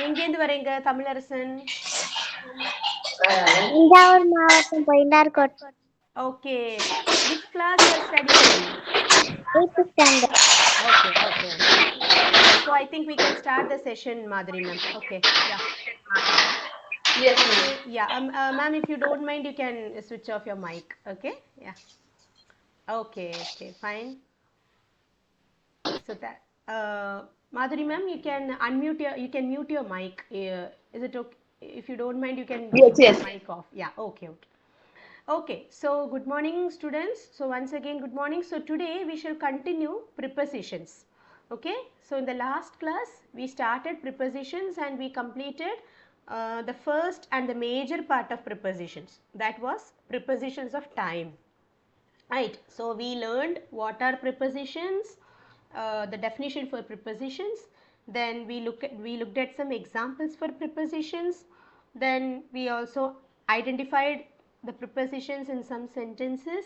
எங்கேருந்து வரீங்க தமிழரசன்? தஞ்சாவூர் மாவட்டம் பொய்ண்டார்கோட். Okay. Which class you are studying? 8th standard. Okay. So I think we can start the session, Madhuri ma'am. Okay. Yeah. Yes, Okay. ma'am. Yeah. Ma'am, if you don't mind, you can switch off your mic. Okay. Yeah. Okay. Fine. So that Madhuri ma'am, you can mute your mic. Is it okay? If you don't mind, you can Yes, keep yes. your mic off. Yeah. Okay. Okay, so good morning students. So once again good morning. So today we shall continue prepositions. Okay, so in the last class we started prepositions and we completed the first and the major part of prepositions, that was prepositions of time. Right, so we learned what are prepositions, the definition for prepositions, then we looked at some examples for prepositions, then we also identified the prepositions in some sentences,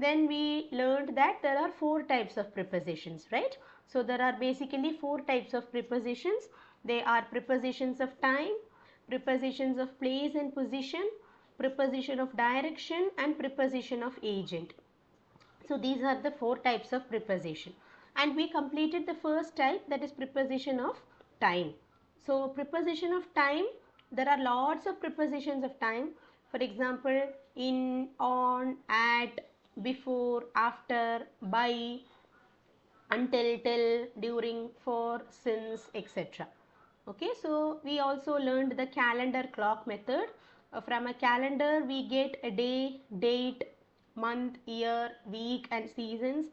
then we learned that there are 4 types of prepositions, right? So there are basically 4 types of prepositions. They are prepositions of time, prepositions of place and position, preposition of direction, and preposition of agent. So these are the 4 types of preposition, and we completed the first type, that is preposition of time. So preposition of time, there are lots of prepositions of time. For example, in, on, at, before, after, by, until, till, during, for, since, etc. Okay, so we also learned the calendar clock method. From a calendar we get a day, date, month, year, week and seasons,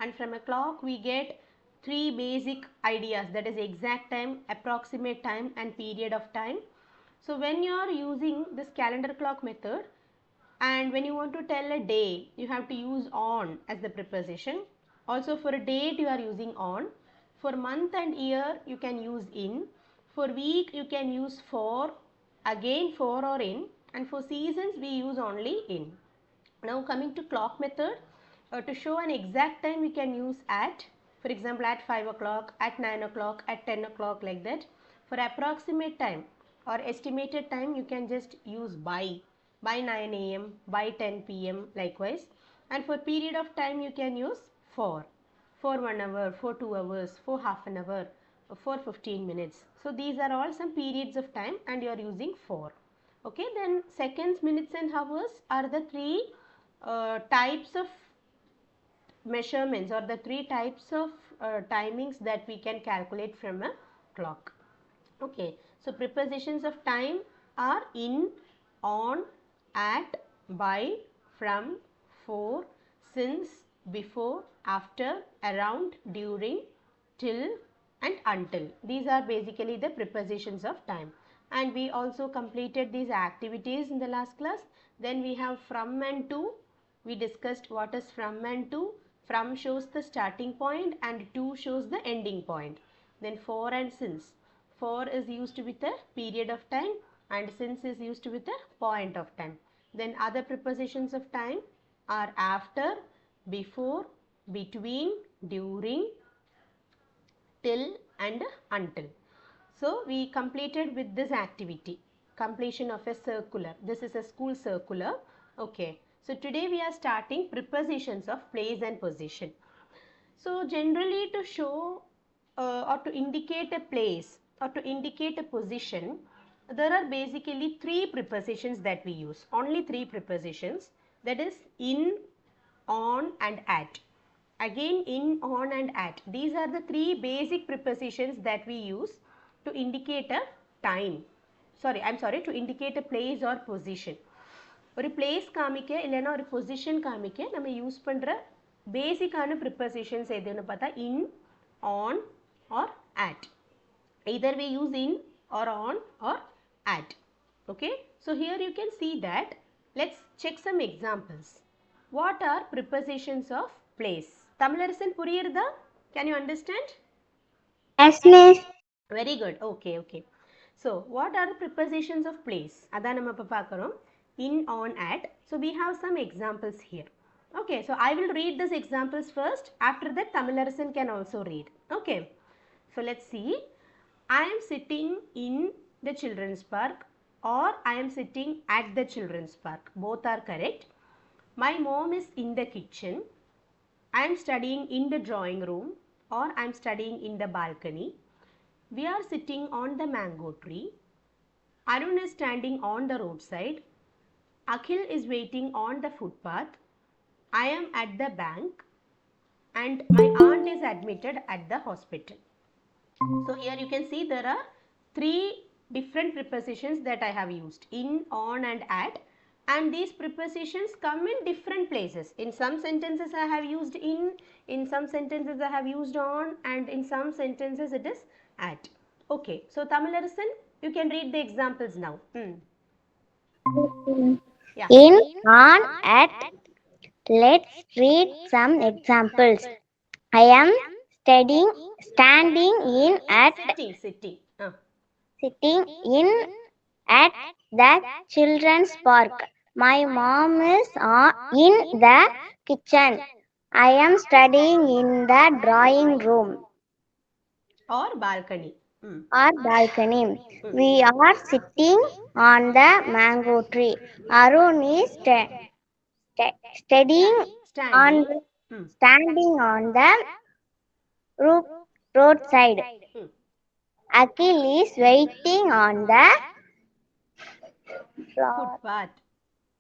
and from a clock we get 3 basic ideas, that is exact time, approximate time and period of time. So when you are using this calendar clock method and when you want to tell a day, you have to use on as the preposition. Also for a date you are using on. For month and year you can use in. For week you can use for, again for or in, and for seasons we use only in. Now coming to clock method, to show an exact time we can use at. For example, at 5 o'clock, at 9 o'clock, at 10 o'clock, like that. For approximate time or estimated time you can just use by 9 a.m., by 10 p.m. likewise. And for period of time you can use for 1 hour, for 2 hours, for half an hour, for 15 minutes. So these are all some periods of time and you are using for. Okay, then seconds, minutes and hours are the 3 types of measurements or the 3 types of timings that we can calculate from a clock. Okay, so prepositions of time are in, on, at, by, from, for, since, before, after, around, during, till and until. These are basically the prepositions of time, and we also completed these activities in the last class. Then we have from and to. We discussed what is from and to. From shows the starting point and to shows the ending point. Then for and since. For is used with a period of time and since is used with a point of time. Then other prepositions of time are after, before, between, during, till and until. So we completed with this activity, completion of a circular. This is a school circular. Okay. So today we are starting prepositions of place and position. So generally to show or to indicate a place or to indicate a position, there are basically 3 prepositions that we use. Only 3 prepositions, that is in, on and at. Again in, on and at. These are the 3 basic prepositions that we use to indicate a time. To indicate a place or position. ஒரு place காமிக்க இல்லைன்னா ஒரு position காமிக்க நம்ம use பண்ணுற பேசிக்கான prepositions எதுன்னு பார்த்தா in, on or at. Either we use in or on or at. Okay, so here you can see that. Let's check some examples. What are prepositions of place? Tamilarasan puriyirudha? Can you understand? Yes, miss. Very good. Okay. So what are the prepositions of place? அதான் நம்ம இப்ப பார்க்கிறோம். In, on, at. So we have some examples here. Okay, so I will read these examples first. After that Tamilarasan can also read. Okay, so let's see. I am sitting in the children's park or I am sitting at the children's park. Both are correct. My mom is in the kitchen. I am studying in the drawing room or I am studying in the balcony. We are sitting on the mango tree. Arun is standing on the roadside. Akhil is waiting on the footpath. I am at the bank and my aunt is admitted at the hospital. So here you can see there are three different prepositions that I have used, in, on and at, and these prepositions come in different places. In some sentences I have used in some sentences I have used on, and in some sentences it is at. Okay, so Tamilarasan, you can read the examples now. Yeah. In, on, at. Let's read some examples. I am studying, standing in at, Sitting. sitting in at the children's park. My mom is in the kitchen. I am studying in the drawing room Or balcony. or balcony. We are sitting on the mango tree. Arun is studying on Standing. standing on the roadside. Akhil is waiting on the Footpath.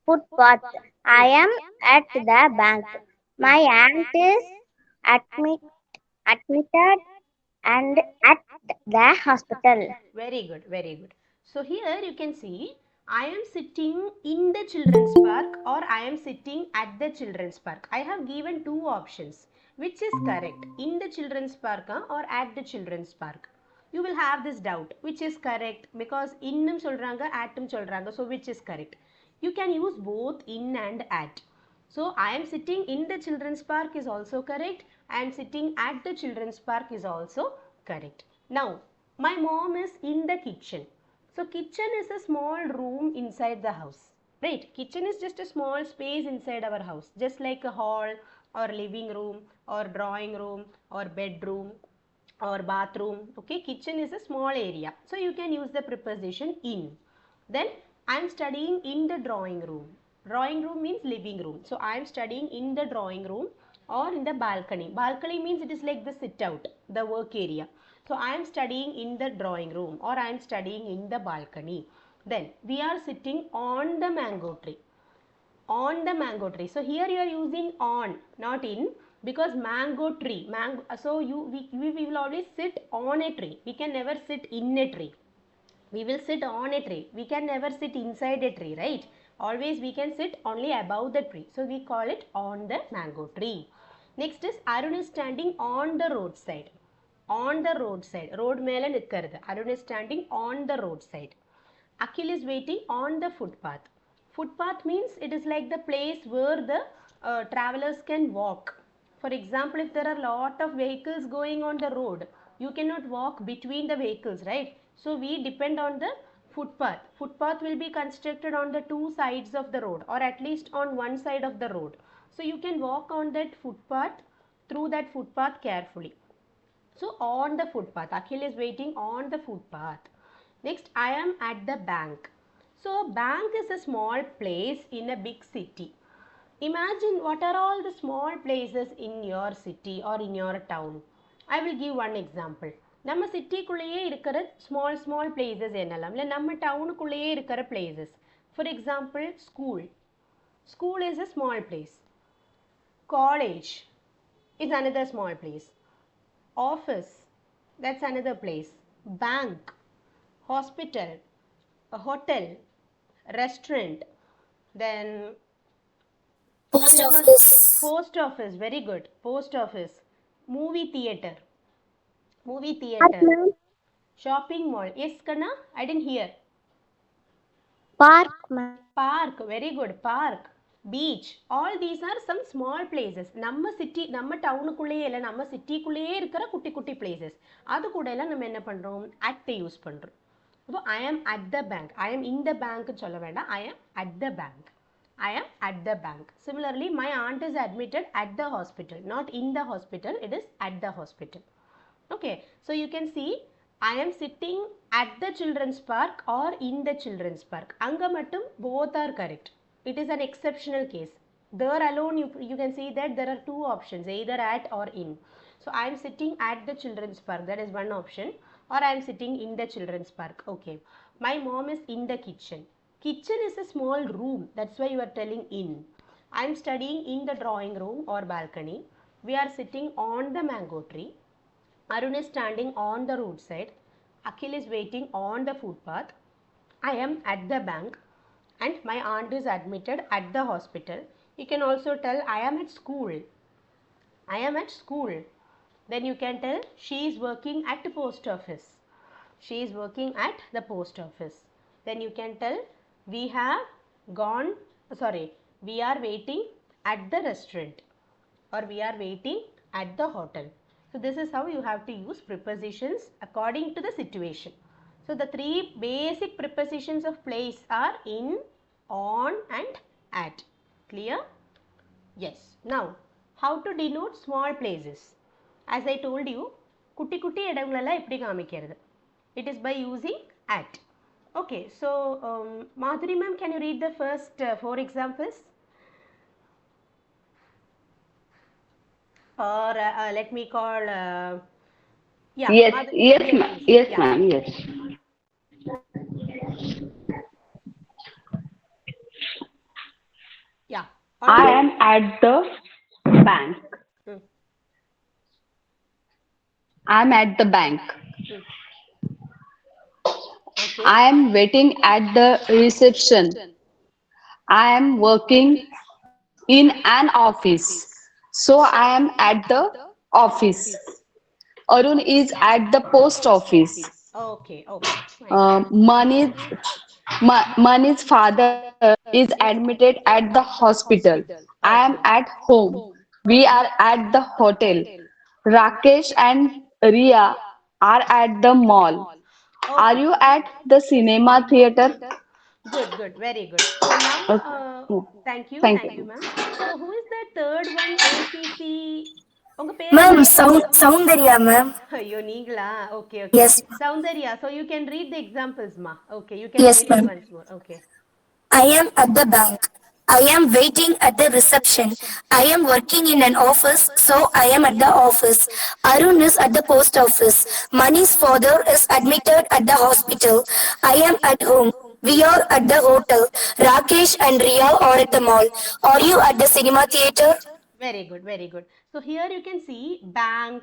footpath. I am at the bank. My aunt is admitted and at the hospital. Very good, very good. So here you can see I am sitting in the children's park or I am sitting at the children's park. I have given two options. Which is correct? In the children's park or at the children's park? You will have this doubt. Which is correct? Because innum solranga, atum solranga. So which is correct? You can use both in and at. So I am sitting in the children's park is also correct. I am sitting at the children's park is also correct. Now, my mom is in the kitchen. So kitchen is a small room inside the house. Right? Kitchen is just a small space inside our house. Just like a hall or living room or drawing room or bedroom or bathroom. Okay, kitchen is a small area. So you can use the preposition in. Then I am studying in the drawing room. Drawing room means living room. So I am studying in the drawing room or in the balcony. Balcony means it is like the sit out, the work area. So I am studying in the drawing room or I am studying in the balcony. Then we are sitting on the mango tree. On the mango tree. So here you are using on, not in, because mango tree. So we will always sit on a tree. We can never sit in a tree. We will sit on a tree. We can never sit inside a tree, right? Always we can sit only above the tree. So we call it on the mango tree. Next is Arun is standing on the roadside. On the roadside. Road mele nikkarudhu. Arun is standing on the roadside. Akhil is waiting on the footpath. Footpath means it is like the place where the travelers can walk. For example, if there are a lot of vehicles going on the road, you cannot walk between the vehicles, right? So we depend on the footpath. Footpath will be constructed on the two sides of the road or at least on one side of the road. So you can walk on that footpath, through that footpath carefully. So on the footpath, Akhil is waiting on the footpath. Next, I am at the bank. So bank is a small place in a big city. Imagine what are all the small places in your city or in your town. I will give one example. நம்ம சிட்டிக்குள்ளேயே இருக்கிற small places என்னலாம் இல்லை நம்ம டவுனுக்குள்ளேயே இருக்கிற places. For example, school. School is a small place. College is another small place. Office, that's another place. Bank, hospital, a hotel, restaurant, then post office, very good. Post office, movie theater, shopping mall. Yes, Kanna, I didn't hear. Park. Park, very good. Park, beach, all these are some small places. நம்ம city நம்ம டவுனுக்குள்ளேயே இல்லை நம்ம சிட்டிக்குள்ளேயே இருக்கிற குட்டி குட்டி places அது கூட எல்லாம் நம்ம என்ன பண்ணுறோம் அட் யூஸ் பண்ணுறோம். அப்போ ஐ ஆம் அட் த பேங்க், ஐ ஆம் இன் த பேங்க் சொல்ல வேண்டாம், I am at the bank. I am at the bank. Similarly, my aunt is admitted at the hospital, not in the hospital, it is at the hospital. Okay, so you can see I am sitting at the children's park or in the children's park. Anga mattum both are correct. It is an exceptional case. There alone you can see that there are two options, either at or in. So I am sitting at the children's park, that is one option, or I am sitting in the children's park. Okay. My mom is in the kitchen. Kitchen is a small room, that's why you are telling in. I am studying in the drawing room or balcony. We are sitting on the mango tree. Arun is standing on the roadside. Akhil is waiting on the footpath. I am at the bank and my aunt is admitted at the hospital. You can also tell I am at school. I am at school. Then you can tell she is working at the post office. She is working at the post office. Then you can tell we have gone, we are waiting at the restaurant or we are waiting at the hotel. So this is how you have to use prepositions according to the situation. So the three basic prepositions of place are in, on and at. Clear? Yes. Now, how to denote small places? As I told you, kutti kutti edavulalla eppadi kaamikkirathu? It is by using at. Okay, so Madhuri ma'am, can you read the first four examples? Or let me call, yeah, Yes, Madhuri, yes, yes, ma'am. please, Yes, yeah. ma'am. Yes. Yeah, on I your, am at the bank. mm, I'm at the bank. mm. Okay, I am waiting at the reception. I am working in an office. So I am at the office. Arun is at the post office. okay, okay, fine. Mani's father is admitted at the hospital. I am Okay, at home. We are at the hotel. Rakesh and Ria are at the mall. Are okay. you at the cinema theater? Good, good, very good. So now, Okay. Thank thank you, you. ma'am. So who is the third one? ACC. உங்க பேர் என்ன? Ma'am, Soundarya, ma'am. ஐயோ நீங்களா? Okay, okay. Yes, Soundarya, so you can read the examples, ma. Okay, you can yes, read it ma'am. once more. Okay. I am at the bank. I am waiting at the reception. I am working in an office, so I am at the office. Arun is at the post office. Mani's father is admitted at the hospital. I am at home. We are at the hotel. Rakesh and Ria are at the mall. Are you at the cinema theater? Very good, very good. So here you can see bank,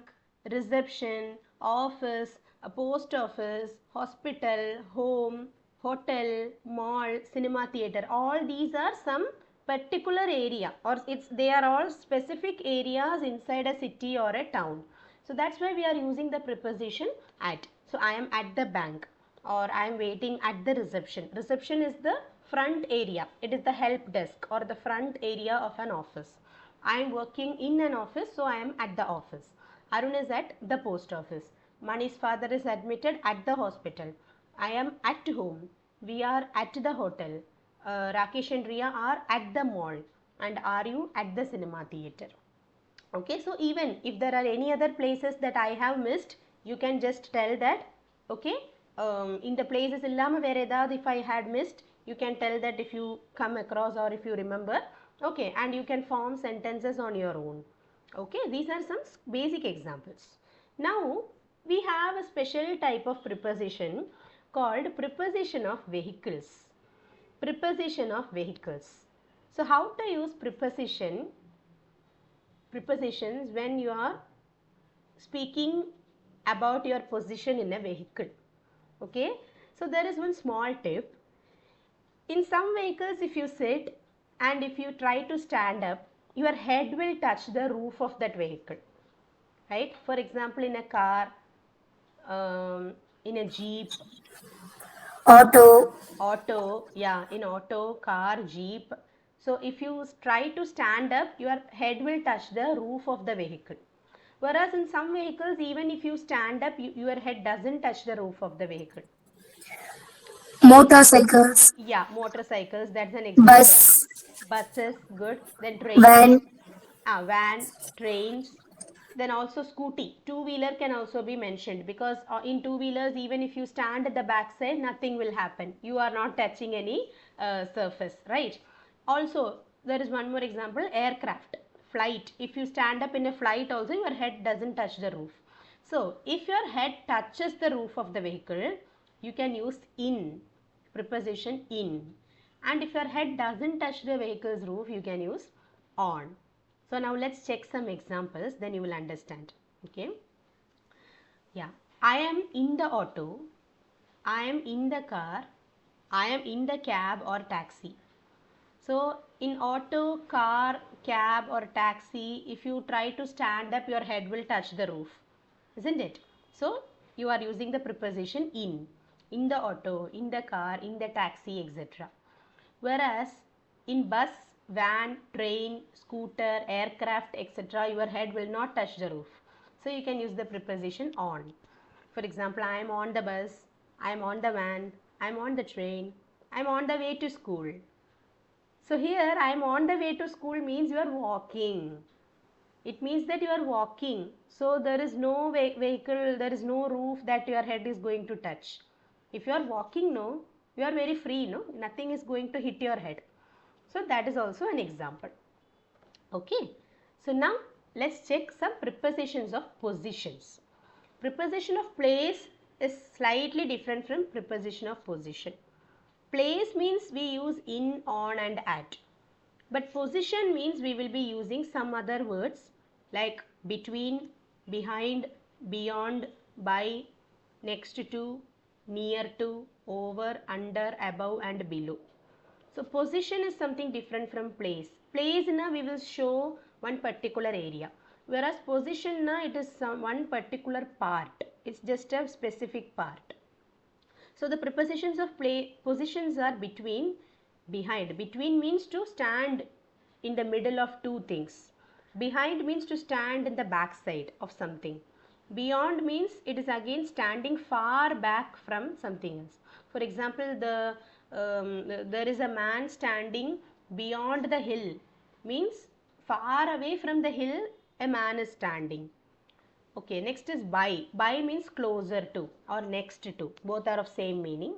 reception, office, a post office, hospital, home, hotel, mall, cinema theater. All these are some particular area, or they are all specific areas inside a city or a town. So that's why we are using the preposition at. So I am at the bank or I am waiting at the reception. Reception is the front area. It is the help desk or the front area of an office. I am working in an office, so I am at the office. Arun is at the post office. Mani's father is admitted at the hospital. I am at home. We are at the hotel. Rakesh and Riya are at the mall. And are you at the cinema theater? Okay, so even if there are any other places that I have missed, you can just tell that. Okay, in the places illama vera edavadhu if I had missed, you can tell that if you come across or if you remember. Okay, and you can form sentences on your own. Okay, these are some basic examples. Now we have a special type of preposition called preposition of vehicles. Preposition of vehicles. So how to use prepositions when you are speaking about your position in a vehicle. Okay, so there is one small tip. In some vehicles, if you sit and if you try to stand up, your head will touch the roof of that vehicle, right? For example, in a car, in a jeep, Auto. yeah, in auto, car, jeep. So if you try to stand up, your head will touch the roof of the vehicle. Whereas in some vehicles, even if you stand up, your head doesn't touch the roof of the vehicle. Motorcycles. Yeah, motorcycles, that's an example. Bus. Buses, good. Then trains, Van. van, trains. then also scooty, two-wheeler can also be mentioned, because in two-wheelers even if you stand at the back side nothing will happen, you are not touching any surface, right? Also there is one more example, aircraft, flight, if you stand up in a flight also your head doesn't touch the roof. So if your head touches the roof of the vehicle you can use in, preposition in, and if your head doesn't touch the vehicle's roof you can use on. So now let's check some examples, then you will understand. Okay. Yeah. I am in the auto. I am in the car. I am in the cab or taxi. So in auto, car, cab or taxi, if you try to stand up, your head will touch the roof, isn't it? So you are using the preposition in the auto, in the car, in the taxi, etc. Whereas in bus, van, train, scooter, aircraft, etc., your head will not touch the roof. So you can use the preposition on. For example, I am on the bus, I am on the van, I am on the train, I am on the way to school. So here I am on the way to school means you are walking. It means that you are walking. So there is no vehicle, there is no roof that your head is going to touch. If you are walking, no, you are very free, no, nothing is going to hit your head. So that is also an example. Okay. So now let's check some prepositions of positions. Preposition of place is slightly different from preposition of position. Place means we use in, on and at. But position means we will be using some other words like between, behind, beyond, by, next to, near to, over, under, above and below. So position is something different from place. Place na we will show one particular area. Whereas position na it is one particular part. It's just a specific part. So the prepositions of positions are between, behind. Between means to stand in the middle of two things. Behind means to stand in the back side of something. Beyond means it is again standing far back from something else. For example, there is a man standing beyond the hill, means far away from the hill a man is standing. Okay, next is by. By means closer to or next to. Both are of same meaning.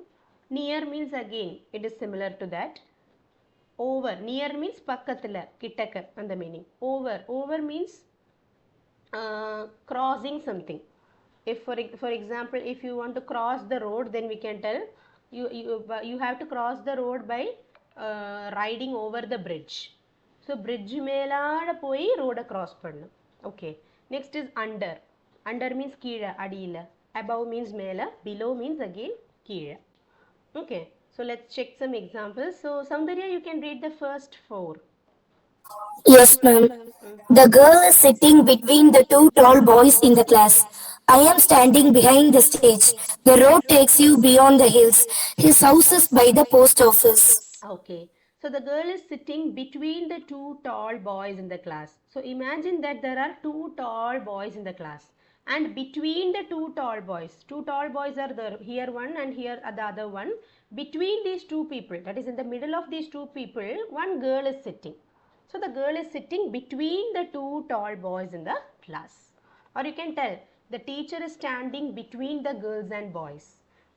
Near means again it is similar to that. Over. Near means pakkathula, kittakka and the meaning. Over. Over means crossing something. If for example, if you want to cross the road, then we can tell you have to cross the road by riding over the bridge. So bridge மேலாட போய் road cross பண்ணணும். Okay. Next is under. Under means கீழே அடியில. Above means மேல. Below means again கீழே. Okay. So let's check some examples. So Soundarya, you can read the first four. Yes, ma'am. The girl is sitting between the two tall boys in the class. I am standing behind the stage. The road takes you beyond the hills. His house is by the post office. Okay. So the girl is sitting between the two tall boys in the class. So imagine that there are two tall boys in the class. And between the two tall boys are there. Here one and here the other one. Between these two people, that is in the middle of these two people, one girl is sitting. So the girl is sitting between the two tall boys in the class. Or you can tell the teacher is standing between the girls and boys.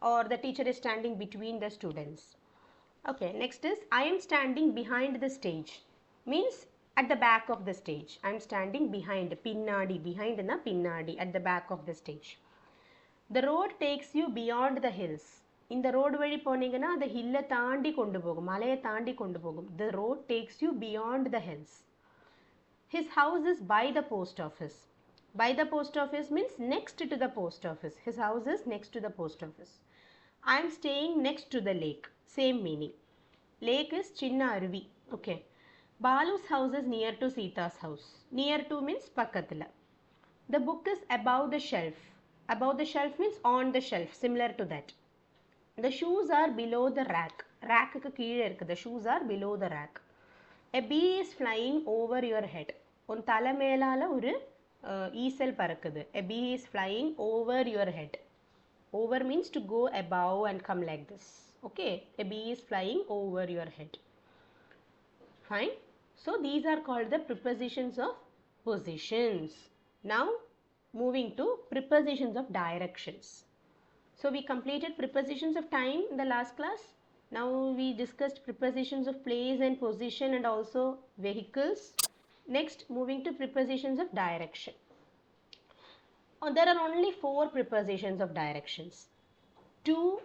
Or the teacher is standing between the students. Okay, next is I am standing behind the stage. Means at the back of the stage. I am standing behind, pinnadi, behind na pinnadi, at the back of the stage. The road takes you beyond the hills. In the road வழி போனீங்கன்னா அந்த ஹில்லை தாண்டி கொண்டு போகும், மலையை தாண்டி கொண்டு போகும். The road takes you beyond the hills. His house is by the post office. By the post office means next to the post office. His house is next to the post office. I am staying next to the lake. Same meaning. Lake is chinna aruvi. Okay. Balu's house is near to Sita's house. Near to means pakkathula. The book is above the shelf. Above the shelf means on the shelf. Similar to that. The shoes are below the rack. Rack ku keezhe irukku. The shoes are below the rack. A bee is flying over your head. Un thala melala oru easel parakkudu. A bee is flying over your head. Over means to go above and come like this. Okay. A bee is flying over your head. Fine. So these are called the prepositions of positions. Now moving to prepositions of directions. So we completed prepositions of time in the last class. Now we discussed prepositions of place and position and also vehicles. Next, moving to prepositions of direction. There are only 4 prepositions of directions: to,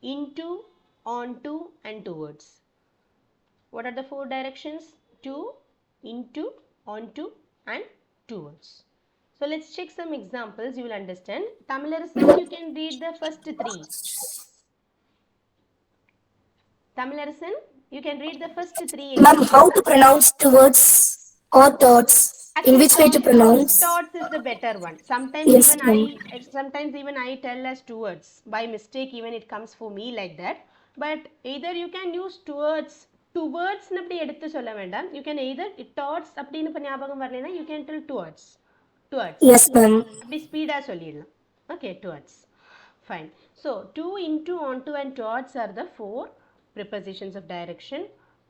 into, onto and towards. What are the 4 directions? To, into, onto and towards. So let's check some examples, you will understand. Tamilarasan, you can read the first 3. Tamilarasan, you can read the first 3 Ma'am, how to examples. pronounce towards or thoughts? In Actually, which way to pronounce? thoughts is the better one. Yes, ma'am. Sometimes even I tell as towards. By mistake, even it comes for me like that. But either you can use towards. Towards அப்படி எடுத்து சொல்ல வேண்டாம். You can either towards அப்படின்னு இப்ப ஞாபகம் வரலைன்னா you can tell towards. Towards. Yes, ma'am. அப்படி speedo சொல்லிடலாம். Okay, towards. Fine. So, to, into, onto and towards are the 4 prepositions of direction.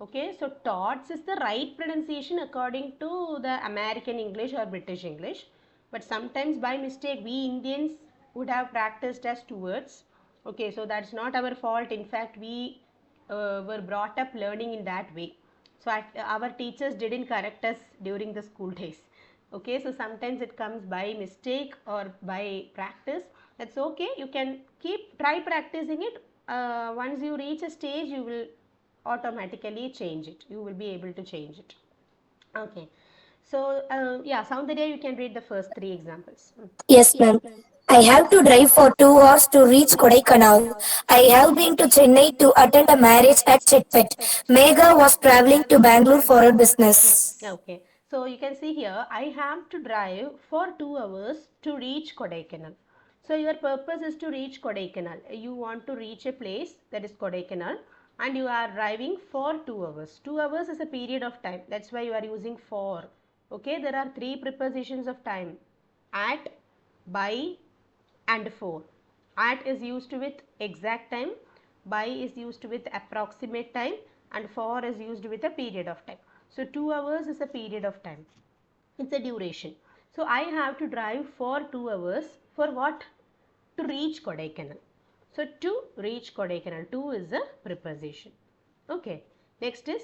Okay, so towards is the right pronunciation according to the American English or British English. But sometimes by mistake we Indians would have practiced as towards. Okay, so that's not our fault. In fact, we were brought up learning in that way. So our teachers didn't correct us during the school days. Okay, so sometimes it comes by mistake or by practice. That's okay. You can try practicing it. Once you reach a stage, you will automatically change it. You will be able to change it. Okay. So yeah, Soundarya, you can read the first 3 examples. Yes, ma'am. I have to drive for 2 hours to reach Kodaikanal. I have been to Chennai to attend a marriage at Chetpet. Megha was traveling to Bangalore for her business. Okay, so you can see here, I have to drive for 2 hours to reach Kodaikanal. So your purpose is to reach Kodaikanal. You want to reach a place that is Kodaikanal and you are driving for 2 hours. 2 hours is a period of time. That's why you are using for. Okay, there are 3 prepositions of time: at, by and for. At is used with exact time, by is used with approximate time and for is used with a period of time. So 2 hours is a period of time. It's a duration. So I have to drive for 2 hours for what? To reach Kodaikanal. So to reach Kodaikanal, to is a preposition. Okay. Next is,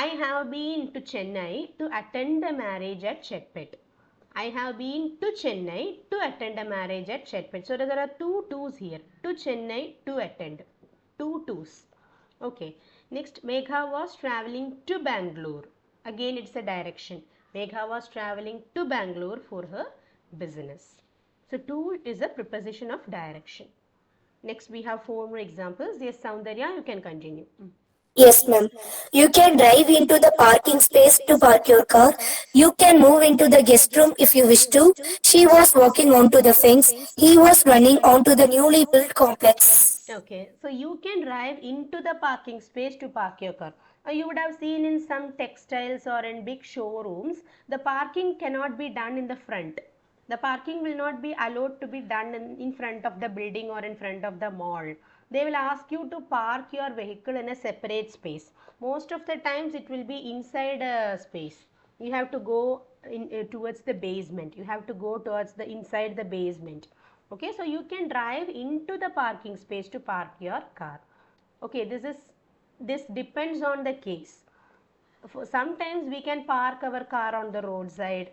I have been to Chennai to attend a marriage at Chetpet. I have been to Chennai to attend a marriage at Chetpet. So there are 2 to's here. To Chennai, to attend. 2 to's. Okay. Next, Megha was traveling to Bangalore. Again, it's a direction. Megha was traveling to Bangalore for her business. So, to is a preposition of direction. Next, we have 4 more examples. Yes, Soundarya, you can continue. Yes, ma'am. You can drive into the parking space to park your car. You can move into the guest room if you wish to. She was walking onto the fence. He was running onto the newly built complex. Okay, so you can drive into the parking space to park your car. You would have seen in some textiles or in big showrooms, the parking cannot be done in the front. The parking will not be allowed to be done in front of the building or in front of the mall. They will ask you to park your vehicle in a separate space. Most of the times it will be inside a space. You have to go towards the basement. You have to go towards the inside the basement. Okay, so you can drive into the parking space to park your car. Okay, this depends on the case. Sometimes we can park our car on the roadside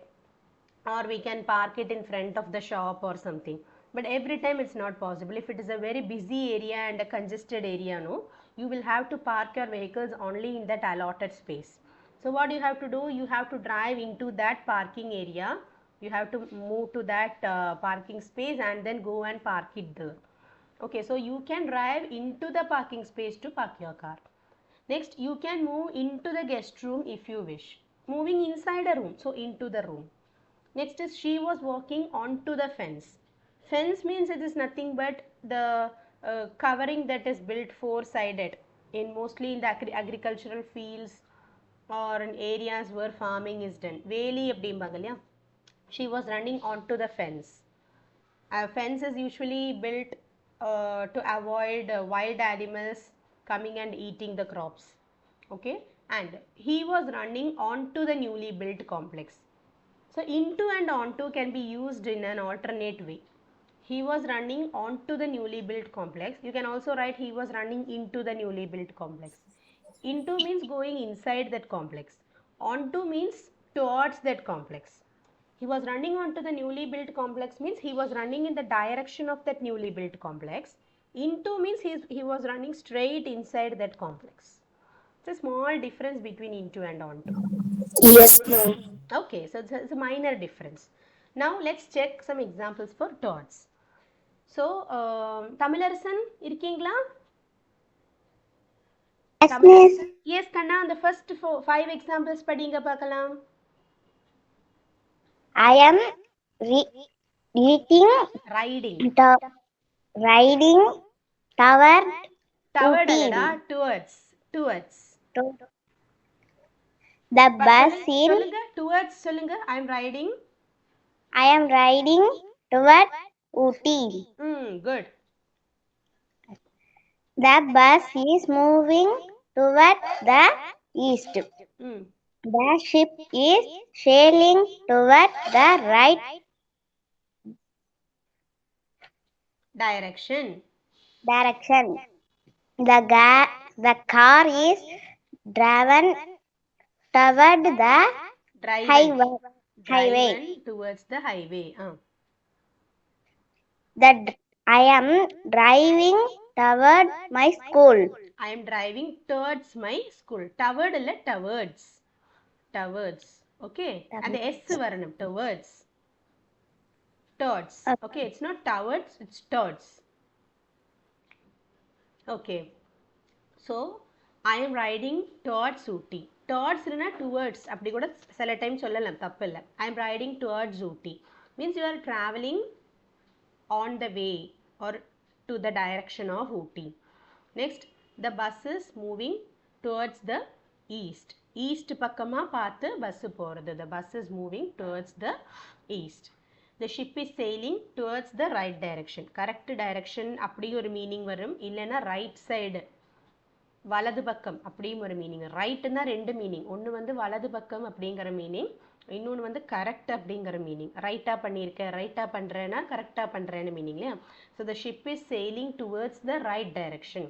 or we can park it in front of the shop or something, but every time it's not possible. If it is a very busy area and a congested area, no, you will have to park your vehicles only in that allotted space. So what you have to do, you have to drive into that parking area, you have to move to that parking space and then go and park it there. Okay, so you can drive into the parking space to park your car. Next, you can move into the guest room if you wish. Moving inside a room, so into the room. Next is, she was walking onto the fence. Fence means it is nothing but the covering that is built four-sided in mostly in the agricultural fields or in areas where farming is done. Veli அப்படிம்பாங்க இல்லையா? She was running onto the fence. A fence is usually built to avoid wild animals coming and eating the crops. Okay, and he was running onto the newly built complex. So into and onto can be used in an alternate way. He was running onto the newly built complex. You can also write he was running into the newly built complex. Into means going inside that complex. Onto means towards that complex. He was running onto the newly built complex means he was running in the direction of that newly built complex. Into means he was running straight inside that complex. It's a small difference between into and onto. Yes, ma'am. Okay, so it's a minor difference. Now let's check some examples for towards. So, Tamilarasan, இருக்கீங்களா? Yes, miss. Tamilarasan? Yes, Kanna, the first 5 examples படிங்க பார்க்கலாம். I am eating, Riding. riding toward Toward Ooty. அல்லடா, towards. Towards. The bus சொல்லுங்க, towards சொல்லுங்க. I am riding toward Ooty. Good. The bus is moving toward the east. The ship is sailing toward the right direction. The car is driven toward the highway. Driven towards the highway. I am driving toward my school. I am driving towards my school. Toward illa towards. Towards. Okay. And the S varanam. Towards. Towards. Okay. It's not towards. It's towards. Okay. So, I am riding towards Ooty. Towards இல்லனா towards. அப்படி கூட சில time சொல்லலாம், தப்பு இல்லை. I am riding towards Ooty. Means you are traveling on the way or to the direction of Ooty. Next, the bus is moving towards the east. East பக்கமா பார்த்து bus போகிறது. The bus is moving towards the east. The ship is sailing towards the right direction. Correct direction அப்படி ஒரு meaning வரும். இல்லைன்னா right side, வலது பக்கம் அப்படியும் ஒரு மீனிங். ரைட்டுன்னா 2 மீனிங். ஒன்று வந்து வலது பக்கம் அப்படிங்கிற மீனிங், இன்னொன்று வந்து கரெக்ட் அப்படிங்கிற மீனிங். ரைட்டாக பண்ணியிருக்கேன், ரைட்டாக பண்ணுறேன்னா கரெக்டாக பண்ணுறேன்னு மீனிங் இல்லையா? So the ship is sailing towards the right direction.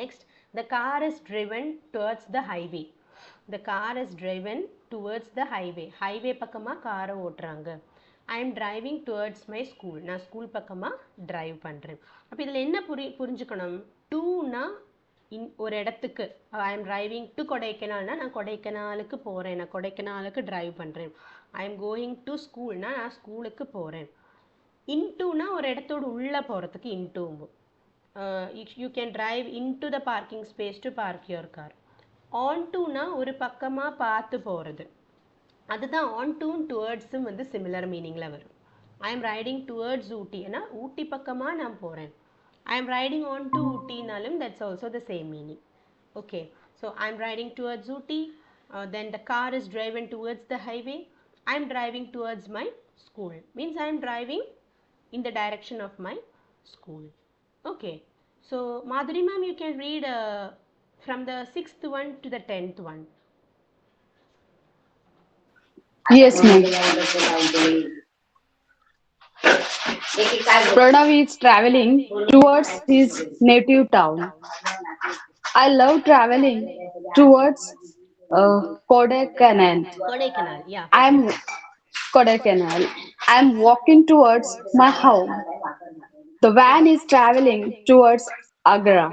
Next, the car is driven towards the highway. The car is driven towards the highway. Highway பக்கமாக காரை ஓட்டுறாங்க. I am driving towards my school. நான் school பக்கமாக drive பண்ணுறேன். அப்போ இதில் என்ன புரிஞ்சுக்கணும்? டூனா ஒரு இடத்துக்கு, ஐ எம் டிரைவிங் டு கொடைக்கானல்னா நான் கொடைக்கானலுக்கு போகிறேன், நான் கொடைக்கானலுக்கு டிரைவ் பண்ணுறேன். ஐ எம் கோயிங் டு ஸ்கூல்னா நான் ஸ்கூலுக்கு போகிறேன். இன்டூனா ஒரு இடத்தோடு உள்ளே போகிறதுக்கு இன்டூவும். You can drive into the parking space to park your car. ஆன் டூனா ஒரு பக்கமாக பார்த்து போகிறது. அதுதான் ஆன் டூன் டுவர்ட்ஸும் வந்து சிமிலர் மீனிங்கில் வரும். ஐ எம் ரைடிங் டுவர்ட்ஸ் ஊட்டி, ஏன்னா ஊட்டி பக்கமாக நான் போகிறேன். I am riding on to Ooty nalum, that's also the same meaning. Okay, so I am riding towards Ooty, then the car is driven towards the highway. I am driving towards my school, means I am driving in the direction of my school. Okay, so Madhuri ma'am, you can read from the 6th one to the 10th one. Yes, ma'am. Pranav is traveling towards his native town. I love traveling towards Kodaikanal. Kodaikanal, yeah. Kodaikanal. I'm walking towards my home. The van is traveling towards Agra.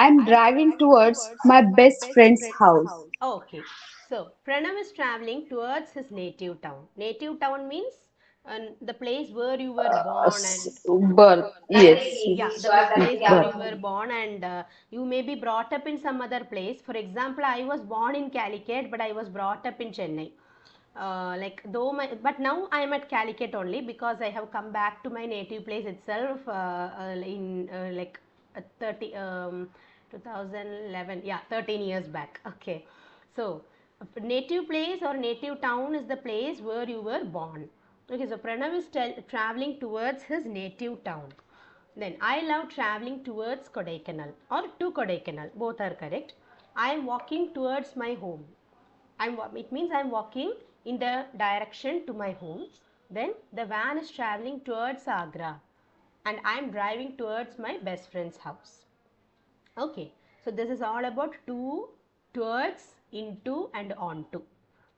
I'm driving towards my best friend's house. Okay, so Pranav is traveling towards his native town. Native town means the place where you were born and Birth, yes. yeah, the place where you were born and you may be brought up in some other place. For example, I was born in Calicut, but I was brought up in Chennai. But now I am at Calicut only because I have come back to my native place itself in 2011, yeah, 13 years back. Okay, so native place or native town is the place where you were born. Okay, so Pranav is traveling towards his native town. Then I love traveling towards Kodaikanal or to Kodaikanal, both are correct. I am walking towards my home. It means I am walking in the direction to my home. Then the van is traveling towards Agra and I am driving towards my best friend's house. Okay, so this is all about to, towards, into and onto.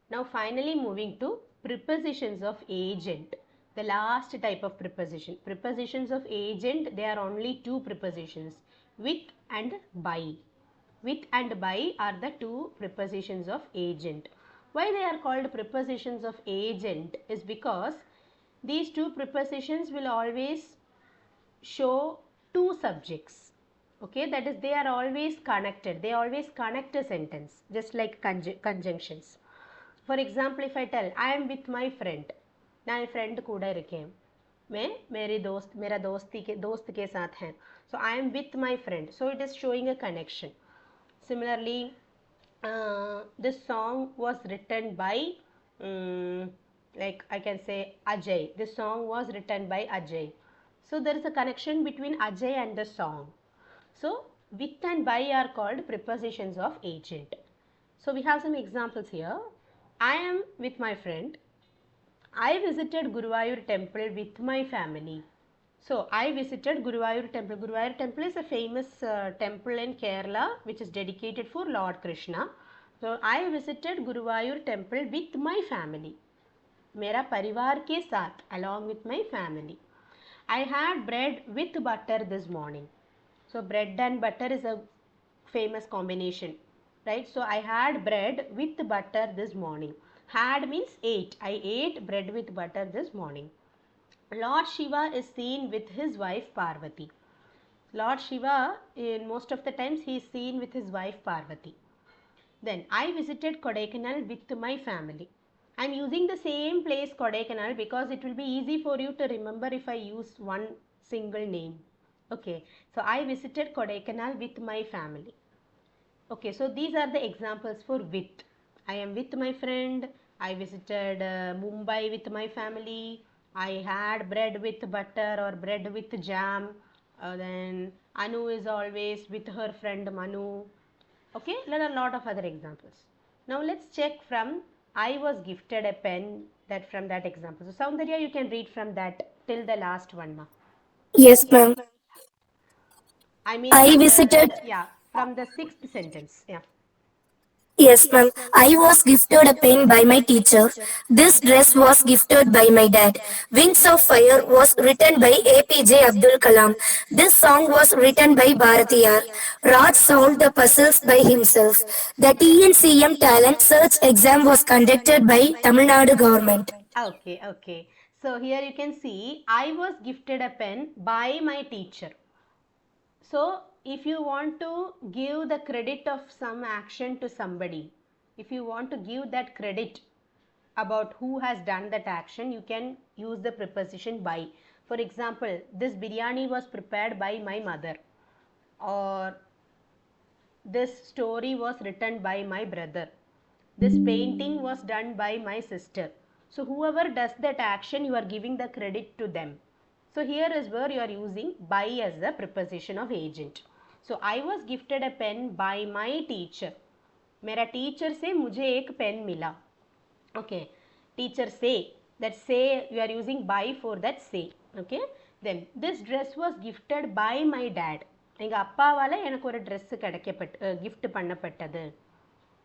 Now finally moving to prepositions of agent. The last type of preposition. Prepositions of agent, there are only two prepositions, with and by. With and by are the two prepositions of agent. Why they are called prepositions of agent is because these two prepositions will always show two subjects. Okay, that is, they are always connected. They always connect a sentence, just like conjunctions. For example, if I tell I am with my friend, मैं friend कूड़ा रखे मैं मेरे दोस्त मेरा दोस्त के साथ हैं. So I am with my friend. So it is showing a connection. Similarly, this song was written by like I can say Ajay. This song was written by Ajay. So there is a connection between Ajay and the song. So with and by are called prepositions of agent. So we have some examples here. I am with my friend. I visited Guruvayur temple with my family. So I visited Guruvayur temple. Guruvayur temple is a famous temple in Kerala which is dedicated for Lord Krishna. So I visited Guruvayur temple with my family. मेरा परिवार के साथ, along with my family. I had bread with butter this morning. So bread and butter is a famous combination, right? So I had bread with butter this morning. Had means ate. I ate bread with butter this morning. Lord Shiva is seen with his wife Parvati. Lord Shiva, in most of the times, he is seen with his wife Parvati. Then I visited Kodaikanal with my family. I am using the same place Kodaikanal because it will be easy for you to remember if I use one single name. Okay, so I visited Kodaikanal with my family. Okay, so these are the examples for with. I am with my friend. I visited Mumbai with my family. I had bread with butter or bread with jam. Then Anu is always with her friend Manu. Okay, there are a lot of other examples. Now let's check from I was gifted a pen, that from that example. So Soundarya, you can read from that till the last one, ma. Yes, ma'am. I mean I from visited. the, yeah, from the sixth sentence. Yeah. Yes, ma'am. I was gifted a pen by my teacher. This dress was gifted by my dad. Wings of Fire was written by APJ Abdul Kalam. This song was written by Bharatiyar. Raj solved the puzzles by himself. The TNCM talent search exam was conducted by Tamil Nadu government. Okay, okay. So here you can see I was gifted a pen by my teacher. So if you want to give the credit of some action to somebody, if you want to give that credit about who has done that action, you can use the preposition by. For example, this biryani was prepared by my mother, or this story was written by my brother. This painting was done by my sister. So whoever does that action, you are giving the credit to them. So here is where you are using by as the preposition of agent. So I was gifted a pen by my teacher. मेरा teacher से मुझे एक pen मिला. Okay, teacher say, that say you are using by for that say. Okay, then this dress was gifted by my dad. எங்கள் அப்பாவால் எனக்கு ஒரு dress gift பண்ணப்பட்டது,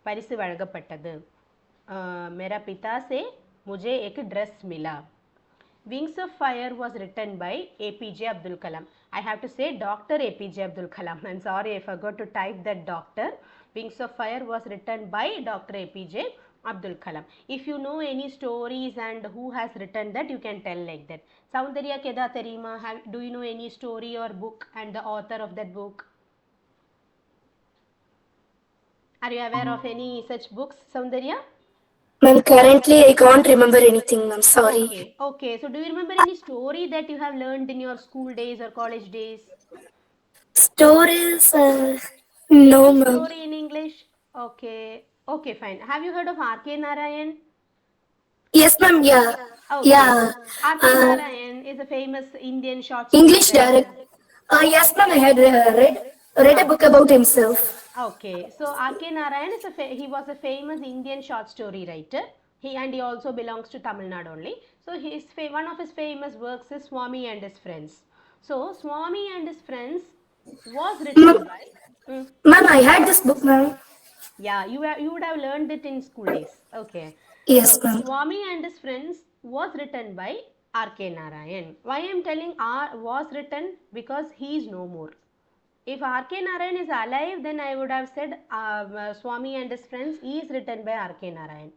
பரிசு வழங்கப்பட்டது. मेरा पिता से मुझे एक ड्रेस मिला. Wings of Fire was written by APJ Abdul Kalam. I have to say Dr. APJ Abdul Kalam. I'm sorry, I forgot to type that doctor. Wings of Fire was written by Dr. APJ Abdul Kalam. If you know any stories and who has written that, you can tell like that. Soundarya Keda Terima, do you know any story or book and the author of that book? Are you aware of any such books, Soundarya? Ma'am, currently I can't remember anything, ma'am. Sorry. Okay, okay. So do you remember any story that you have learned in your school days or college days? Stories? No, Any ma'am. story in English? Okay, okay, fine. Have you heard of R.K. Narayan? Yes, ma'am. Yeah. Okay. Yeah. R.K. Narayan is a famous Indian short story English writer. direct. Yes, ma'am. I had read a book about himself. Okay, so R.K. Narayan is he was a famous Indian short story writer. He also belongs to Tamil Nadu only. So one of his famous works is Swami and his Friends. So Swami and his Friends was written Ma'am, by. Hmm. ma'am, I had this book, ma'am. Yeah, you would have learned it in school days. Okay. Yes, So ma'am. Swami and his Friends was written by R.K. Narayan. Why I am telling R was written? Because he is no more. If R.K. Narayan is alive, then I would have said Swami and his Friends is written by R.K. Narayan.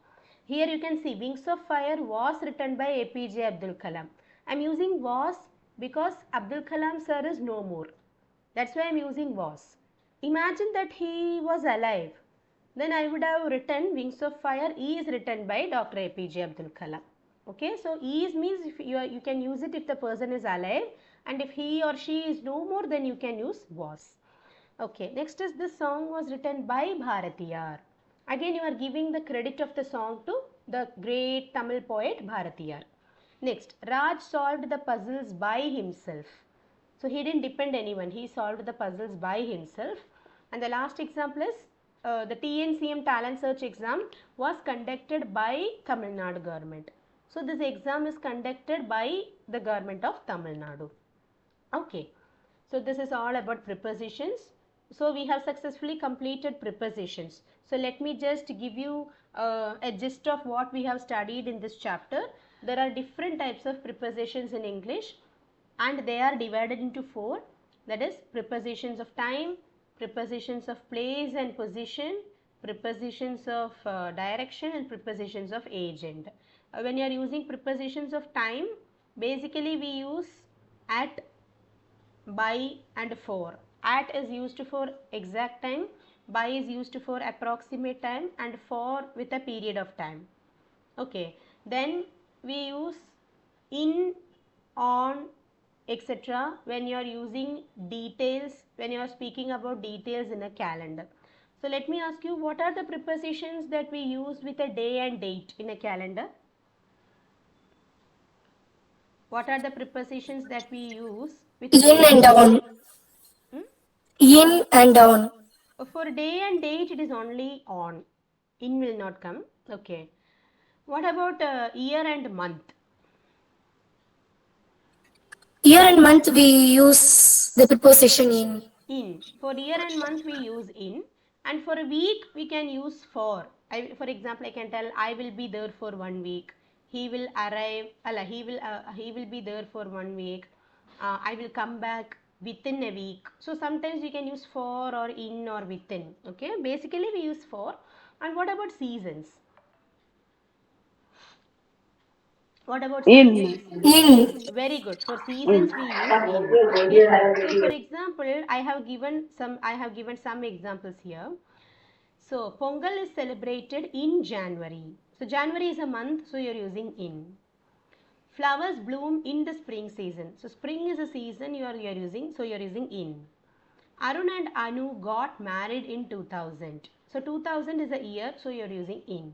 Here you can see Wings of Fire was written by APJ Abdul Kalam. I am using was because Abdul Kalam sir is no more. That's why I am using was. Imagine that he was alive. Then I would have written Wings of Fire is written by Dr. APJ Abdul Kalam. Okay, so is means if you can use it if the person is alive, and if he or she is no more, then you can use was. Okay, next is this song was written by Bharatiyar. Again, you are giving the credit of the song to the great Tamil poet Bharatiyar. Next, Raj solved the puzzles by himself. So he didn't depend anyone. He solved the puzzles by himself. And the last example is the TNCM talent search exam was conducted by Tamil Nadu government. So this exam is conducted by the government of Tamil Nadu. Okay. So this is all about prepositions. So we have successfully completed prepositions. So let me just give you a gist of what we have studied in this chapter. There are different types of prepositions in English, and they are divided into four. That is prepositions of time, prepositions of place and position, prepositions of direction, and prepositions of agent. When you are using prepositions of time, basically we use at, by and for. At is used for exact time, by is used for approximate time, and for with a period of time. Okay, then we use in, on, etc. when you are using details, when you are speaking about details in a calendar. So let me ask you, what are the prepositions that we use with a day and date in a calendar? What are the prepositions that we use with In day and and date? down. Hmm? In and down. For day and date, it is only on. In will not come. Okay. What about year and month? Year and month we use the preposition in. In. For year and month, we use in. And for a week, we can use for. For example, I can tell I will be there for 1 week. He will arrive. He will be there for 1 week. I will come back within a week. So sometimes we can use for or in or within. Okay. Basically, we use for. And what about seasons? What about seasons? In. In. In. Very good. For In. seasons we use in. Okay. So for example, I have given some examples here. So Pongal is celebrated in January. So January is a month, so you're using in. Flowers bloom in the spring season. So spring is a season you're using, so you're using in. Arun and Anu got married in 2000. So 2000 is a year, so you're using in.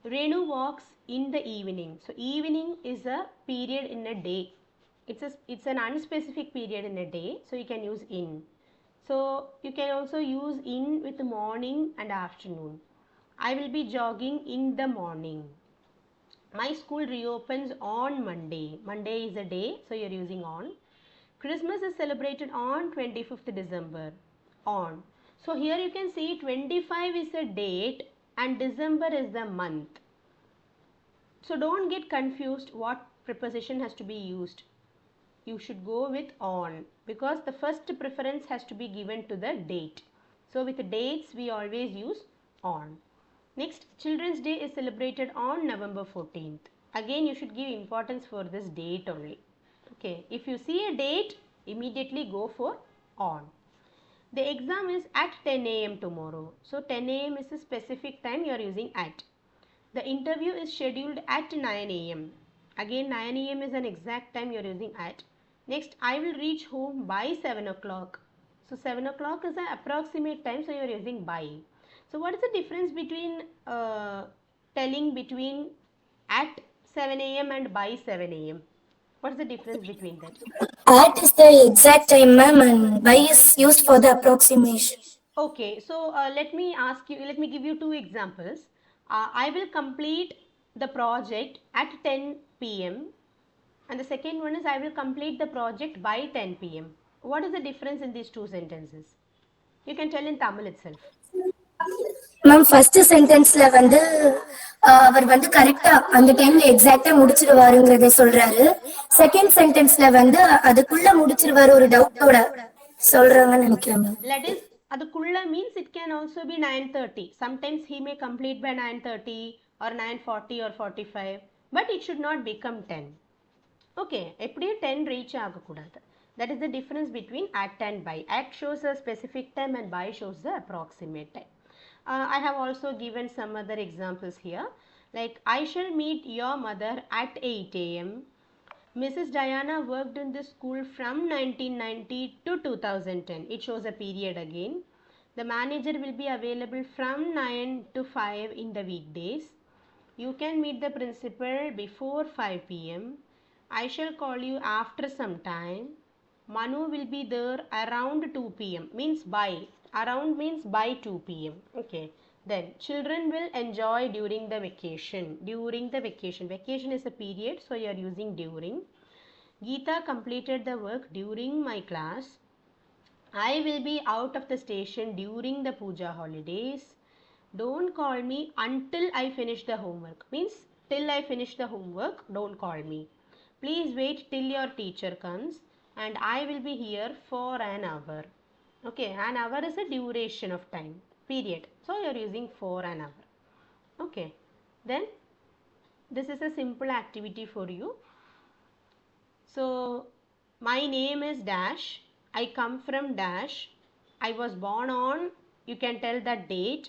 Renu walks in the evening. So evening is a period in a day. It's an unspecific period in a day, so you can use in. So you can also use in with morning and afternoon. I will be jogging in the morning. My school reopens on Monday. Monday is a day, so you're using on. Christmas is celebrated on 25th December. On. So here you can see 25 is a date and December is the month. So don't get confused what preposition has to be used. You should go with on because the first preference has to be given to the date. So with the dates we always use on. Next, Children's Day is celebrated on November 14th. Again, you should give importance for this date only. Okay, if you see a date, immediately go for on. The exam is at 10 a.m. tomorrow. So 10 a.m. is a specific time you are using at. The interview is scheduled at 9 a.m. Again 9 a.m. is an exact time you are using at. Next, I will reach home by 7 o'clock. So 7 o'clock is an approximate time, so you are using by. So what is the difference between telling between at 7 a.m. and by 7 a.m.? What is the difference between that? At is the exact time, ma'am, and by is used for the approximation. Okay, so let me give you two examples. I will complete the project at 10 p.m. and the second one is I will complete the project by 10 p.m. What is the difference in these two sentences? You can tell in Tamil itself. Ma'am first சென்டென்ஸ்ல அவர் கரெக்டா அந்த டைம்ல எக்ஸாக்டா முடிச்சிருவாருங்கிறத சொல்றாரு. Second சென்டென்ஸ்ல அதுக்குள்ள முடிச்சிருவாரு ஒரு டவுட்டோட சொல்றாங்கன்னு நினைக்கிறேன் மேம். That is, அதுக்குள்ள means it can also be 9:30. Sometimes he may complete by 9:30 or 9:40 or 45, but it should not become 10. Okay, எப்படியும் 10 reach ஆகக்கூடாது. That is the difference between at and by. At shows a specific time and by shows the approximate time. I have also given some other examples here. Like, I shall meet your mother at 8 a.m. Mrs. Diana worked in this school from 1990 to 2010. It shows a period again. The manager will be available from 9 to 5 in the weekdays. You can meet the principal before 5 p.m. I shall call you after some time. Manu will be there around 2 p.m. means by. Around means by 2 p.m. Okay. Then children will enjoy during the vacation. During the vacation. Vacation is a period, so you are using during. Geeta completed the work during my class. I will be out of the station during the puja holidays. Don't call me until I finish the homework. Means till I finish the homework, don't call me. Please wait till your teacher comes and I will be here for an hour. Okay, an hour is a duration of time, period. So you are using for an hour. Okay, then this is a simple activity for you. So my name is dash, I come from dash, I was born on, you can tell the date,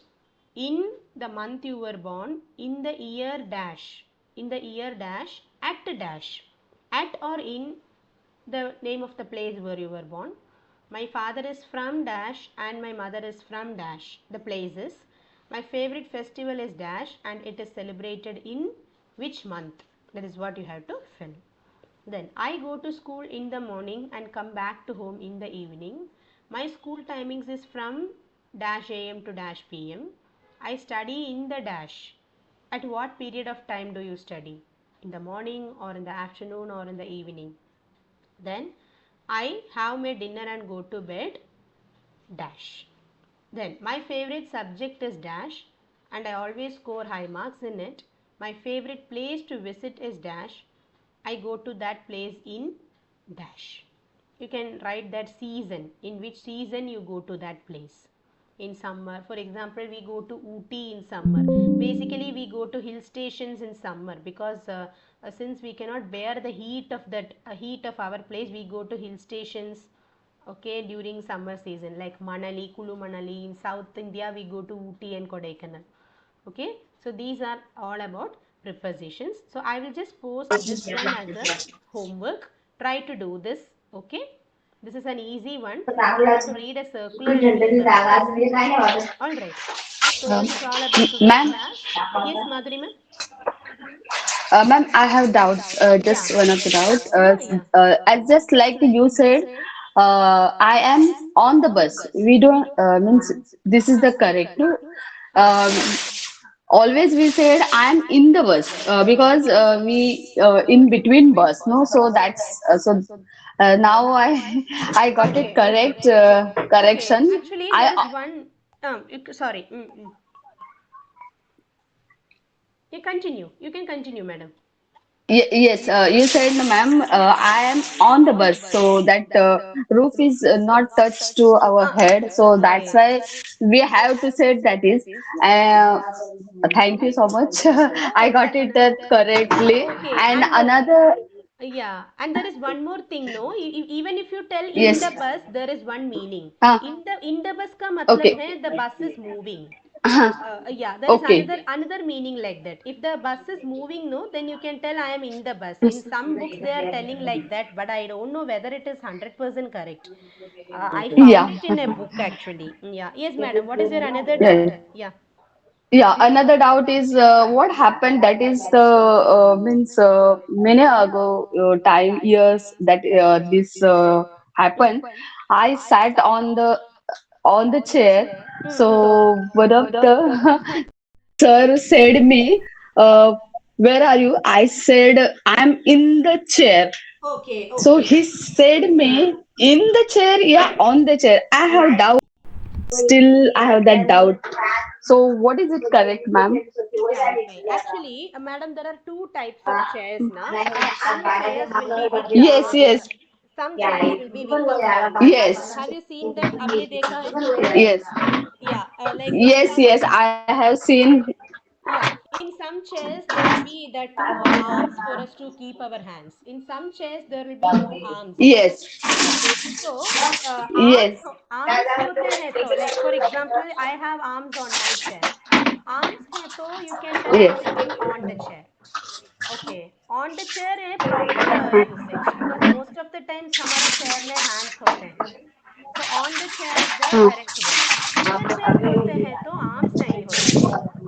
in the month you were born, in the year dash, in the year dash, at dash, at or in the name of the place where you were born. My father is from dash and my mother is from dash, the places. My favorite festival is dash and it is celebrated in which month. That is what you have to fill. Then I go to school in the morning and come back to home in the evening. My school timings is from dash am to dash pm. I study in the dash. At what period of time do you study? In the morning or in the afternoon or in the evening? Then I have my dinner and go to bed dash. Then my favorite subject is dash and I always score high marks in it. My favorite place to visit is dash. I go to that place in dash. You can write that season, in which season you go to that place. In summer, for example, we go to Ooty in summer. Basically we go to hill stations in summer because since we cannot bear the heat of that heat of our place, we go to hill stations, okay, during summer season, like Manali, Kulu Manali. In South India we go to Ooty and Kodaikanal. Okay, so these are all about prepositions. So I will just post this one as a homework. Try to do this. Okay, this is an easy one. You have to read a circular and fill the blanks. All right, so this is all about today's Ma'am, class. Yes, Madhuri ma'am. ma'am, I have doubts. Yeah, Just one of the doubts. yeah. As just like you said, I am on the bus. We don't means this is the correct. No? Um, always we said I am in the bus because we in between bus. No, so that's so. Now I I got it Okay, correct. okay. Correction. Actually, there I is one. Sorry. You continue. You can continue, madam. Yes, you said, ma'am, I am on the bus, so that roof is not touched to our head, so that's Okay. why we have to say that is. Uh, Thank you so much. I got it that correctly. Okay. And And another, yeah, and there is one more thing, no? Even if you tell in yes, the bus, there is one meaning. In the bus ka matlab okay, hai the bus is moving. Yeah, there is okay, another meaning like that. If the bus is moving, no, then you can tell I am in the bus. In some books they are telling like that, but I don't know whether it is 100% correct. I found yeah, it in a book actually. Yeah. Yes, madam. What is your another yeah. doubt? Yeah. Yeah, another doubt is what happened. That is the means many ago time years that this happened. I sat on the chair. Mm-hmm. So one of the sir said me, uh, where are you? I said, I'm in the chair. Okay, So okay. he said me, in the chair, yeah, on the chair. I have doubt. Still, I have that doubt. So what is it correct, ma'am? Clarify. Actually, madam, there are two types of chairs now. Some chairs will be with Yes, arms, yes, some chairs will be without arms. yes, Have you seen that? Abhi dekha hai? yes, Yeah, like in yes, some, yes. I have seen. yeah, in some chairs there will be the two arms for us to keep our hands. In some chairs there will be no arms. Yes, Yeah. So yes. arms होते हैं तो like for example I have arms on my chair. Arms हैं तो you can tell I'm Yes. sitting on the chair. Okay, on the chair a proper usage because most of the times हमारा chair में hands होते हैं. So on the chair is the हाँ, correct word. In the chair बोलते हैं तो arms नहीं होते.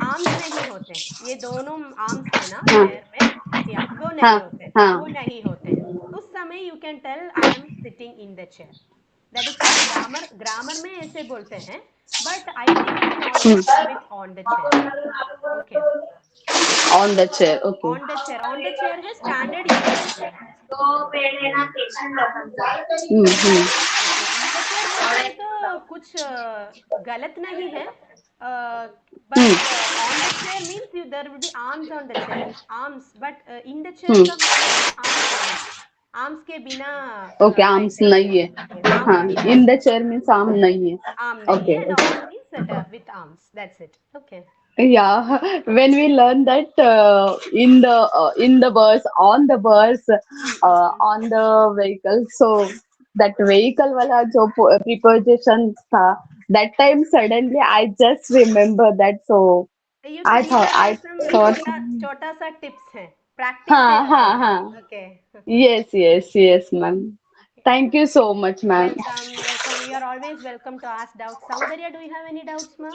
आर्म्स नहीं होते ये दोनों आर्म्स है ना हाँ, चेयर में या वो नहीं हाँ, होते वो हाँ. नहीं होते उस समय you can tell I am sitting in the chair that is what grammar में ऐसे बोलते हैं but I think you can Hmm. Also tell with on the chair okay On the chair. Okay. On the chair है standard usage Hmm. Okay in the chair बोलते हैं तो कुछ गलत नहीं है Hmm. But on the chair means you there will be arms on the chair arms but in the chair Hmm. का मतलब है आर्म्स नहीं आर्म्स के बिना Okay. Arms बैठे नहीं है. ओके आर्म्स हाँ. नहीं है In the chair means arm नहीं है. आर्म नहीं Okay. है and Okay. on means with arms that's it okay Yeah, when we learn that in the bus, on the bus, Mm-mm. on the vehicle, so that vehicle वाला जो preposition था, that time suddenly I just remember that. So you I see these thought are all I some thought छोटा सा tips है practice से हाँ आता हाँ है हाँ. Okay Yes, yes, yes, ma'am. Thank you so much, ma'am. Welcome, welcome. You are always welcome to ask doubts. Saundarya, do you have any doubts, ma?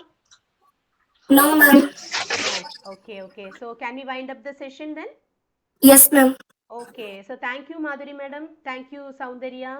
No, ma'am. No. Okay, okay. So can we wind up the session then? Yes, ma'am. Okay. So thank you, Madhuri madam. Thank you, Saundarya.